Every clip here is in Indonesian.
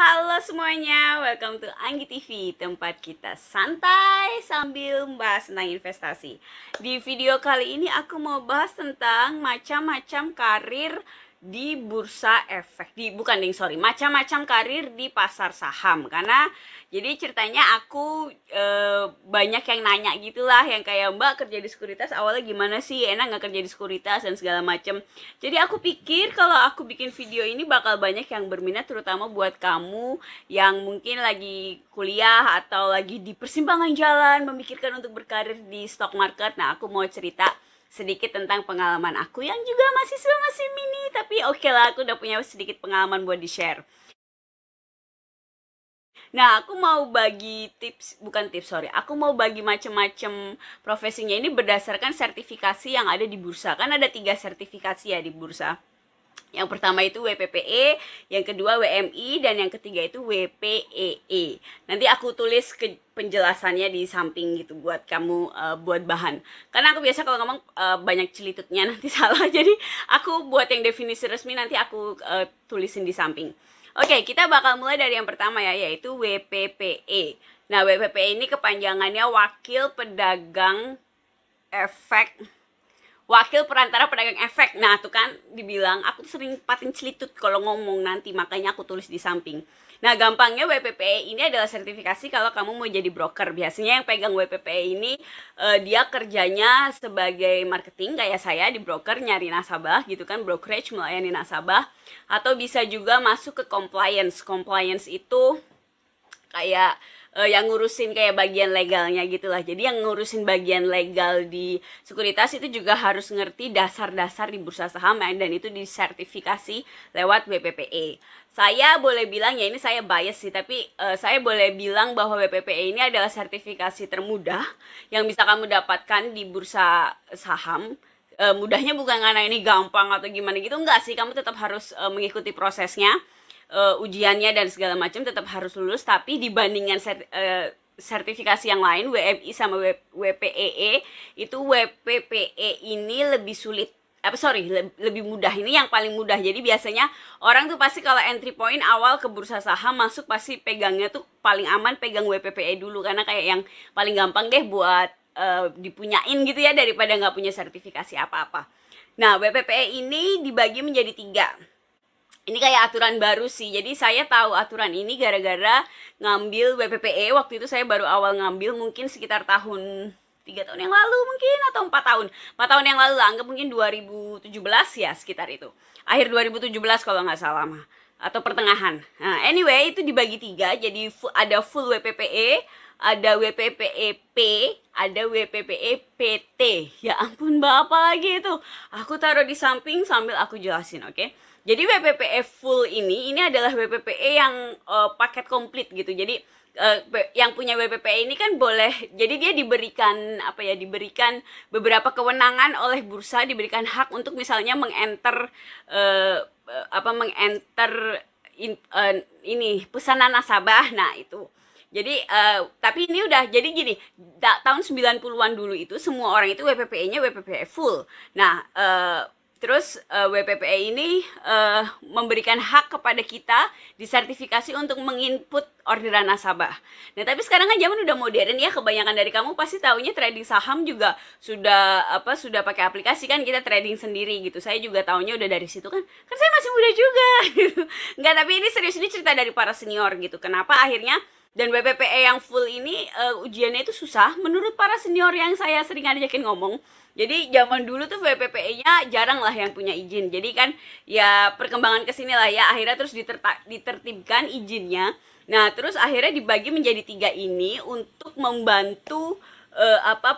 Halo semuanya, welcome to Anggi TV, tempat kita santai sambil membahas tentang investasi. Di video kali ini aku mau bahas tentang macam-macam karir di bursa efek. Macam-macam karir di pasar saham. Karena jadi ceritanya aku banyak yang nanya gitulah, yang kayak Mbak kerja di sekuritas awalnya gimana sih, enak nggak kerja di sekuritas dan segala macam. Jadi aku pikir kalau aku bikin video ini bakal banyak yang berminat, terutama buat kamu yang mungkin lagi kuliah atau lagi di persimpangan jalan memikirkan untuk berkarir di stock market. Nah, aku mau cerita sedikit tentang pengalaman aku yang juga masih mini, tapi oke lah, aku udah punya sedikit pengalaman buat di-share. Nah, aku mau bagi aku mau bagi macam-macam profesinya ini berdasarkan sertifikasi yang ada di bursa. Kan ada 3 sertifikasi ya di bursa. Yang pertama itu WPPE, yang kedua WMI, dan yang ketiga itu WPEE. Nanti aku tulis ke penjelasannya di samping gitu buat kamu, buat bahan. Karena aku biasa kalau ngomong banyak celitutnya nanti salah. Jadi aku buat yang definisi resmi nanti aku tulisin di samping. Oke, kita bakal mulai dari yang pertama ya, yaitu WPPE. Nah, WPPE ini kepanjangannya Wakil Perantara Pedagang Efek. Nah, tuh kan dibilang aku sering patin celitut kalau ngomong nanti, makanya aku tulis di samping. Nah, gampangnya WPPE ini adalah sertifikasi kalau kamu mau jadi broker. Biasanya yang pegang WPPE ini dia kerjanya sebagai marketing kayak saya di broker, nyari nasabah gitu kan, brokerage melayani nasabah, atau bisa juga masuk ke compliance. Compliance itu kayak yang ngurusin kayak bagian legalnya gitulah. Jadi yang ngurusin bagian legal di sekuritas itu juga harus ngerti dasar-dasar di bursa saham, dan itu disertifikasi lewat WPPE. Saya boleh bilang, ya ini saya bias sih, tapi saya boleh bilang bahwa WPPE ini adalah sertifikasi termudah yang bisa kamu dapatkan di bursa saham. Mudahnya bukan karena ini gampang atau gimana gitu, enggak sih, kamu tetap harus mengikuti prosesnya. Ujiannya dan segala macam tetap harus lulus, tapi dibandingkan sertifikasi yang lain, WMI sama WPEE, itu WPPE ini lebih sulit. Lebih mudah. Ini yang paling mudah. Jadi biasanya orang tuh pasti kalau entry point awal ke bursa saham masuk pasti pegangnya tuh paling aman pegang WPPE dulu, karena kayak yang paling gampang deh buat dipunyain gitu ya, daripada nggak punya sertifikasi apa-apa. Nah, WPPE ini dibagi menjadi 3. Ini kayak aturan baru sih. Jadi saya tahu aturan ini gara-gara ngambil WPPE. Waktu itu saya baru awal ngambil, mungkin sekitar 3 tahun yang lalu mungkin, atau 4 tahun. 4 tahun yang lalu lah, anggap mungkin 2017 ya, sekitar itu. Akhir 2017 kalau nggak salah mah. Atau pertengahan. Nah, anyway, itu dibagi 3. Jadi ada full WPPE, ada WPPEP, ada WPPEPT. Ya ampun, apa lagi itu? Aku taruh di samping sambil aku jelasin, oke? Jadi WPPE full ini adalah WPPE yang paket komplit gitu. Jadi yang punya WPPE ini kan boleh, jadi dia diberikan diberikan beberapa kewenangan oleh bursa, diberikan hak untuk misalnya mengenter ini pesanan nasabah. Nah, itu. Jadi tapi ini udah jadi gini, tahun 90-an dulu itu semua orang itu WPPE-nya WPPE full. Nah, terus WPPE ini memberikan hak kepada kita disertifikasi untuk menginput orderan nasabah. Nah, tapi sekarang kan zaman udah modern ya, kebanyakan dari kamu pasti tahunya trading saham juga sudah pakai aplikasi kan, kita trading sendiri gitu. Saya juga tahunya udah dari situ kan saya masih muda juga gitu. Enggak, tapi ini serius, ini cerita dari para senior gitu. Kenapa akhirnya, dan WPPE yang full ini ujiannya itu susah menurut para senior yang saya sering ajakin ngomong. Jadi zaman dulu tuh WPPE-nya jarang lah yang punya izin. Jadi kan ya perkembangan kesini lah ya, akhirnya terus ditertibkan izinnya. Nah, terus akhirnya dibagi menjadi 3 ini untuk membantu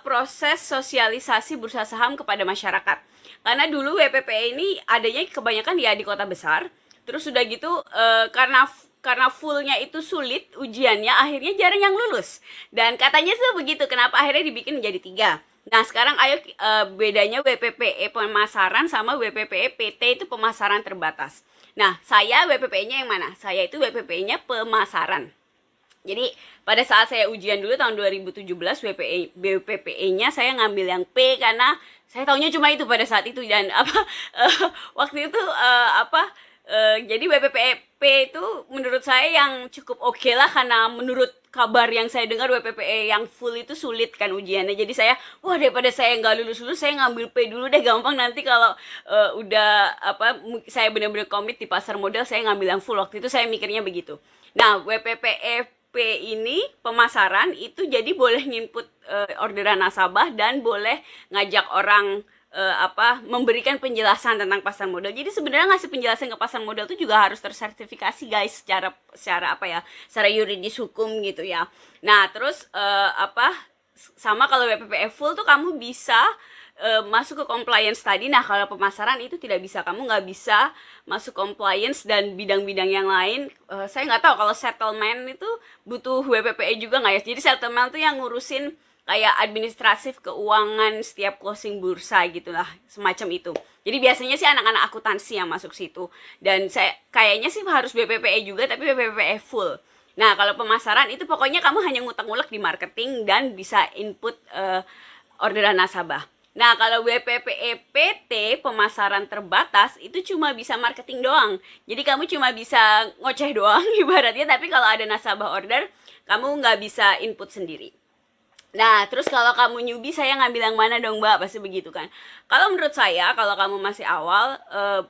proses sosialisasi bursa saham kepada masyarakat. Karena dulu WPPE ini adanya kebanyakan ya di kota besar. Terus udah gitu karena fullnya itu sulit ujiannya, akhirnya jarang yang lulus. Dan katanya sih begitu, kenapa akhirnya dibikin menjadi 3. Nah, sekarang ayo bedanya WPPE pemasaran sama WPPE PT itu pemasaran terbatas. Nah, saya WPPE-nya yang mana? Saya itu WPPE-nya pemasaran. Jadi pada saat saya ujian dulu tahun 2017, WPPE-nya saya ngambil yang P karena saya taunya cuma itu pada saat itu. Dan waktu itu Jadi WPPE itu menurut saya yang cukup oke lah, karena menurut kabar yang saya dengar WPPE yang full itu sulit kan ujiannya. Jadi saya, wah daripada saya nggak lulus saya ngambil P dulu deh, gampang nanti kalau udah saya benar-benar komit di pasar modal saya ngambil yang full. Waktu itu saya mikirnya begitu. Nah, WPPEP ini pemasaran itu jadi boleh nginput orderan nasabah dan boleh ngajak orang memberikan penjelasan tentang pasar modal. Jadi sebenarnya ngasih penjelasan ke pasar modal itu juga harus tersertifikasi guys, secara yuridis hukum gitu ya. Nah terus sama kalau WPPE full tuh kamu bisa masuk ke compliance tadi. Nah kalau pemasaran itu tidak bisa, kamu nggak bisa masuk compliance dan bidang-bidang yang lain. Saya nggak tahu kalau settlement itu butuh WPPE juga nggak ya. Jadi settlement tuh yang ngurusin kayak administratif keuangan setiap closing bursa gitulah, semacam itu. Jadi biasanya sih anak-anak akuntansi yang masuk situ, dan saya kayaknya sih harus BPPE juga, tapi BPPE full. Nah kalau pemasaran itu pokoknya kamu hanya ngutak-ngutak di marketing dan bisa input orderan nasabah. Nah kalau WPPE PT pemasaran terbatas itu cuma bisa marketing doang, jadi kamu cuma bisa ngoceh doang ibaratnya, tapi kalau ada nasabah order kamu nggak bisa input sendiri. Nah, terus kalau kamu newbie, saya ngambil yang mana dong, Mbak? Pasti begitu kan. Kalau menurut saya, kalau kamu masih awal,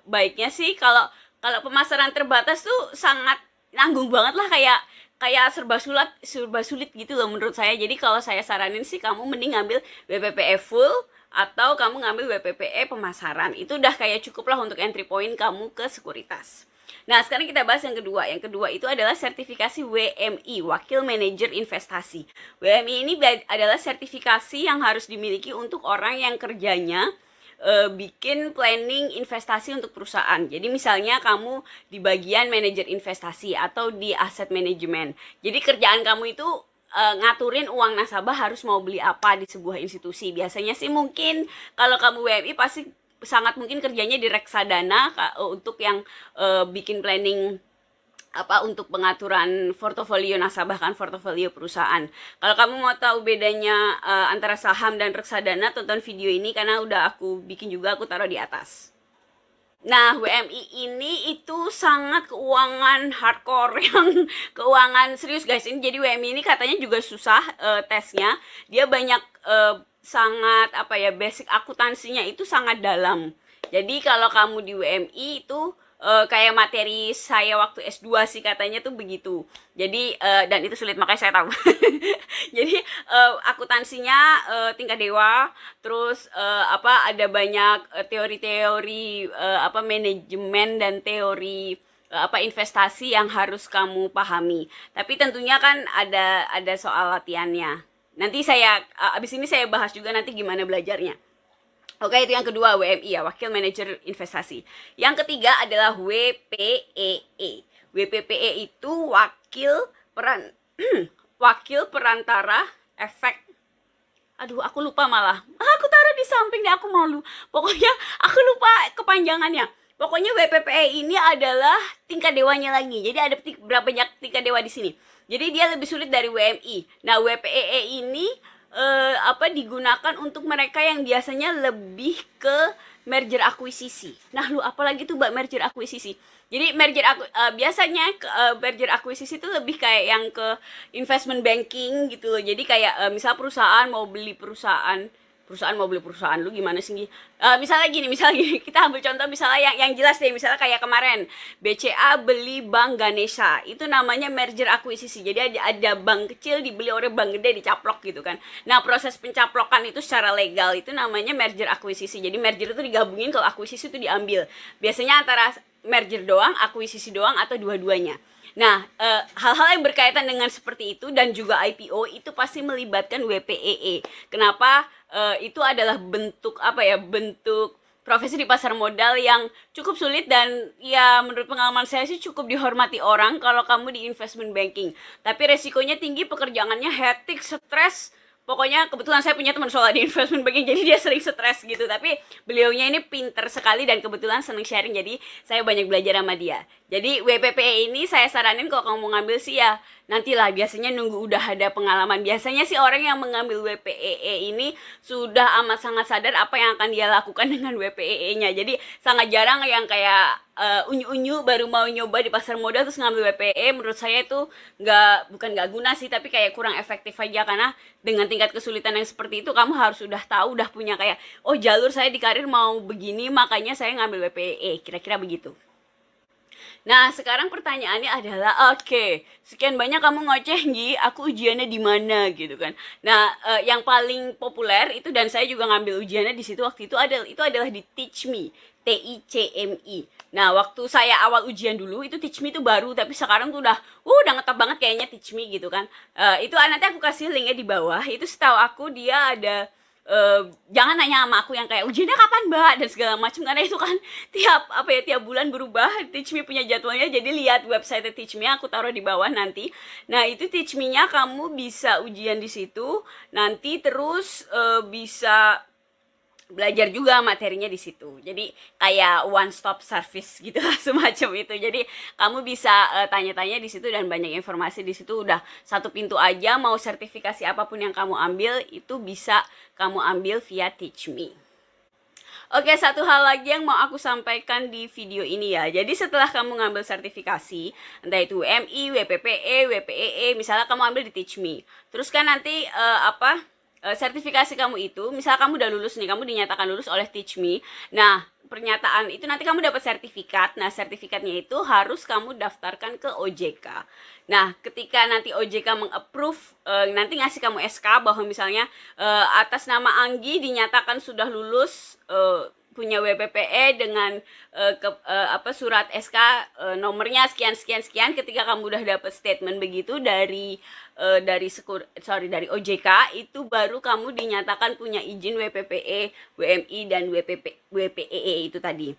baiknya sih kalau pemasaran terbatas tuh sangat nanggung banget lah, kayak serba sulit gitu loh menurut saya. Jadi kalau saya saranin sih kamu mending ngambil WPPE full atau kamu ngambil WPPE pemasaran. Itu udah kayak cukup lah untuk entry point kamu ke sekuritas. Nah, sekarang kita bahas yang kedua. Yang kedua itu adalah sertifikasi WMI, Wakil Manajer Investasi. WMI ini adalah sertifikasi yang harus dimiliki untuk orang yang kerjanya bikin planning investasi untuk perusahaan. Jadi misalnya kamu di bagian manajer investasi atau di asset management. Jadi kerjaan kamu itu ngaturin uang nasabah harus mau beli apa di sebuah institusi. Biasanya sih mungkin kalau kamu WMI pasti sangat mungkin kerjanya di reksadana untuk yang bikin planning untuk pengaturan portofolio nasabah kan, portofolio perusahaan. Kalau kamu mau tahu bedanya antara saham dan reksadana, tonton video ini karena udah aku bikin juga, aku taruh di atas. Nah, WMI ini itu sangat keuangan hardcore, yang keuangan serius guys. Ini jadi WMI ini katanya juga susah tesnya. Dia banyak sangat basic akuntansinya itu sangat dalam. Jadi kalau kamu di WMI itu kayak materi saya waktu S2 sih katanya tuh begitu. Jadi dan itu sulit, makanya saya tahu. Jadi akuntansinya tingkat dewa, terus ada banyak teori-teori manajemen dan teori investasi yang harus kamu pahami. Tapi tentunya kan ada soal latihannya. Nanti abis ini saya bahas juga nanti gimana belajarnya. Oke, itu yang kedua, WMI ya, Wakil Manajer Investasi. Yang ketiga adalah WPEE. WPPE itu wakil perantara efek. Aduh, aku lupa malah. Aku taruh di samping deh, aku malu. Pokoknya aku lupa kepanjangannya. Pokoknya WPPE ini adalah tingkat dewanya lagi. Jadi ada berapa banyak tingkat dewa di sini. Jadi dia lebih sulit dari WMI. Nah, WPEE ini digunakan untuk mereka yang biasanya lebih ke merger akuisisi. Nah, apalagi tuh Mbak merger akuisisi. Jadi biasanya merger akuisisi itu lebih kayak yang ke investment banking gitu loh. Jadi kayak misal perusahaan mau beli perusahaan lu gimana sih? Misalnya gini, kita ambil contoh misalnya yang jelas deh, misalnya kayak kemarin BCA beli Bank Ganesha, itu namanya merger akuisisi. Jadi ada bank kecil dibeli oleh bank gede, dicaplok gitu kan. Nah, proses pencaplokan itu secara legal itu namanya merger akuisisi. Jadi merger itu digabungin, kalau akuisisi itu diambil. Biasanya antara merger doang, akuisisi doang, atau dua-duanya. Nah, hal-hal yang berkaitan dengan seperti itu dan juga IPO itu pasti melibatkan WPEE. Kenapa? Itu adalah bentuk profesi di pasar modal yang cukup sulit, dan ya menurut pengalaman saya sih cukup dihormati orang kalau kamu di investment banking. Tapi resikonya tinggi, pekerjaannya hektik, stres. Pokoknya kebetulan saya punya teman soal di investment banking, jadi dia sering stres gitu. Tapi beliaunya ini pinter sekali dan kebetulan seneng sharing, jadi saya banyak belajar sama dia. Jadi WPPE ini saya saranin kalau kamu mau ngambil sih ya nantilah, biasanya nunggu udah ada pengalaman. Biasanya sih orang yang mengambil WPEE ini sudah amat sangat sadar apa yang akan dia lakukan dengan WPEE-nya. Jadi sangat jarang yang kayak unyu-unyu baru mau nyoba di pasar modal terus ngambil WPE. Menurut saya itu bukan nggak guna sih, tapi kayak kurang efektif aja, karena dengan tingkat kesulitan yang seperti itu kamu harus udah tahu, udah punya kayak, oh jalur saya di karir mau begini makanya saya ngambil WPE, kira-kira begitu. Nah, sekarang pertanyaannya adalah, oke, sekian banyak kamu ngoceh, Gi, aku ujiannya di mana gitu kan. Nah, yang paling populer itu, dan saya juga ngambil ujiannya di situ waktu itu adalah di Teach Me, TICMI. Nah, waktu saya awal ujian dulu itu Teach Me itu baru, tapi sekarang tuh udah ngetop banget kayaknya Teach Me gitu kan. Itu nanti aku kasih linknya di bawah. Itu setahu aku dia ada, jangan nanya sama aku yang kayak ujiannya kapan mbak dan segala macam, karena itu kan tiap bulan berubah. Teach Me punya jadwalnya, jadi lihat website Teach Me, aku taruh di bawah nanti. Nah, itu Teach Me-nya kamu bisa ujian di situ nanti, terus bisa belajar juga materinya di situ. Jadi kayak one stop service gitu lah, semacam itu. Jadi kamu bisa tanya-tanya di situ dan banyak informasi di situ. Udah satu pintu aja, mau sertifikasi apapun yang kamu ambil itu bisa kamu ambil via Teach Me. Oke, satu hal lagi yang mau aku sampaikan di video ini ya. Jadi setelah kamu ngambil sertifikasi, entah itu WMI, WPPE, WPEE, misalnya kamu ambil di Teach Me. Terus kan nanti sertifikasi kamu itu, misalnya kamu udah lulus nih, kamu dinyatakan lulus oleh Teach Me. Nah, pernyataan itu nanti kamu dapat sertifikat. Nah, sertifikatnya itu harus kamu daftarkan ke OJK. Nah, ketika nanti OJK meng-approve, nanti ngasih kamu SK bahwa misalnya atas nama Anggi dinyatakan sudah lulus, punya WPPE dengan surat SK nomornya sekian sekian sekian. Ketika kamu udah dapat statement begitu dari OJK, itu baru kamu dinyatakan punya izin WPPE, WMI dan WPEE itu tadi.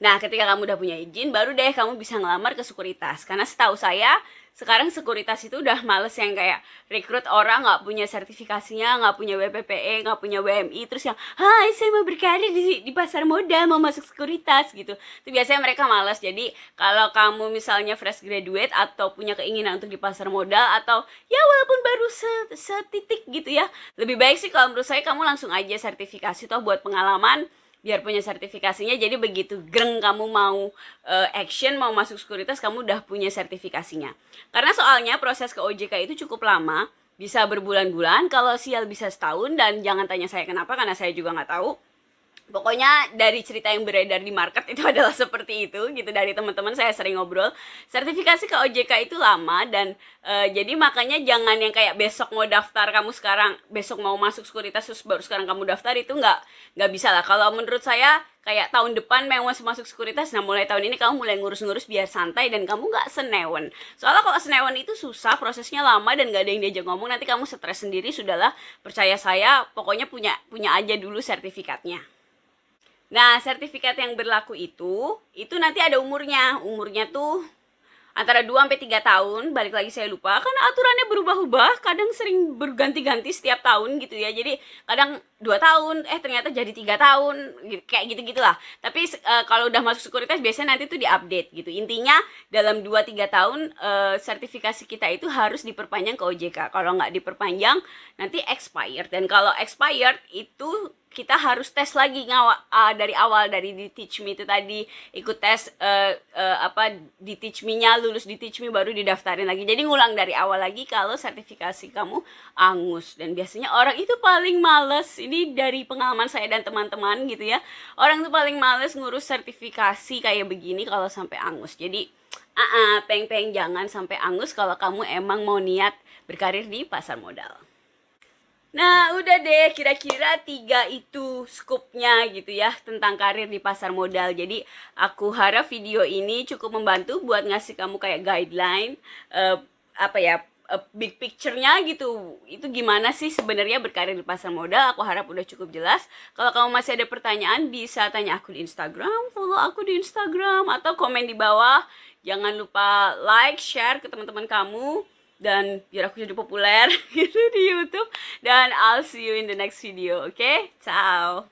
Nah, ketika kamu udah punya izin, baru deh kamu bisa ngelamar ke sekuritas. Karena setahu saya, sekarang sekuritas itu udah males yang kayak rekrut orang nggak punya sertifikasinya, nggak punya WPPE, nggak punya WMI, terus yang, hai saya mau berkarir di pasar modal, mau masuk sekuritas gitu. Itu biasanya mereka males. Jadi kalau kamu misalnya fresh graduate atau punya keinginan untuk di pasar modal, atau ya walaupun baru setitik gitu ya, lebih baik sih kalau menurut saya kamu langsung aja sertifikasi toh buat pengalaman, biar punya sertifikasinya. Jadi begitu greng kamu mau action, mau masuk sekuritas, kamu udah punya sertifikasinya. Karena soalnya proses ke OJK itu cukup lama, bisa berbulan-bulan, kalau sial bisa setahun. Dan jangan tanya saya kenapa, karena saya juga nggak tahu. Pokoknya dari cerita yang beredar di market itu adalah seperti itu gitu, dari teman-teman saya sering ngobrol. Sertifikasi ke OJK itu lama, dan jadi makanya jangan yang kayak besok mau daftar kamu sekarang, besok mau masuk sekuritas terus baru sekarang kamu daftar, itu nggak bisa lah. Kalau menurut saya kayak tahun depan mau masuk sekuritas, nah mulai tahun ini kamu mulai ngurus-ngurus biar santai dan kamu nggak senewen. Soalnya kalau senewen itu susah, prosesnya lama dan nggak ada yang diajak ngomong, nanti kamu stres sendiri. Sudahlah, percaya saya, pokoknya punya aja dulu sertifikatnya. Nah, sertifikat yang berlaku itu nanti ada umurnya. Umurnya tuh antara 2 sampai 3 tahun, balik lagi saya lupa karena aturannya berubah-ubah, kadang sering berganti-ganti setiap tahun gitu ya. Jadi kadang 2 tahun ternyata jadi 3 tahun kayak gitu-gitulah. Tapi kalau udah masuk sekuritas biasanya nanti tuh diupdate gitu. Intinya dalam 2-3 tahun sertifikasi kita itu harus diperpanjang ke OJK. Kalau nggak diperpanjang nanti expired, dan kalau expired itu kita harus tes lagi dari awal, dari di Teach Me itu tadi, ikut tes di Teach Me-nya, lulus di Teach Me baru didaftarin lagi. Jadi ngulang dari awal lagi kalau sertifikasi kamu angus. Dan biasanya orang itu paling males, ini dari pengalaman saya dan teman-teman gitu ya, orang itu paling males ngurus sertifikasi kayak begini kalau sampai angus. Jadi peng-peng jangan sampai angus kalau kamu emang mau niat berkarir di pasar modal. Nah, udah deh, kira-kira 3 itu skupnya gitu ya tentang karir di pasar modal. Jadi aku harap video ini cukup membantu buat ngasih kamu kayak guideline, big picture-nya gitu. Itu gimana sih sebenarnya berkarir di pasar modal. Aku harap udah cukup jelas. Kalau kamu masih ada pertanyaan, bisa tanya aku di Instagram, follow aku di Instagram, atau komen di bawah. Jangan lupa like, share ke teman-teman kamu, dan biar aku jadi populer gitu di YouTube. Dan I'll see you in the next video, oke? Ciao.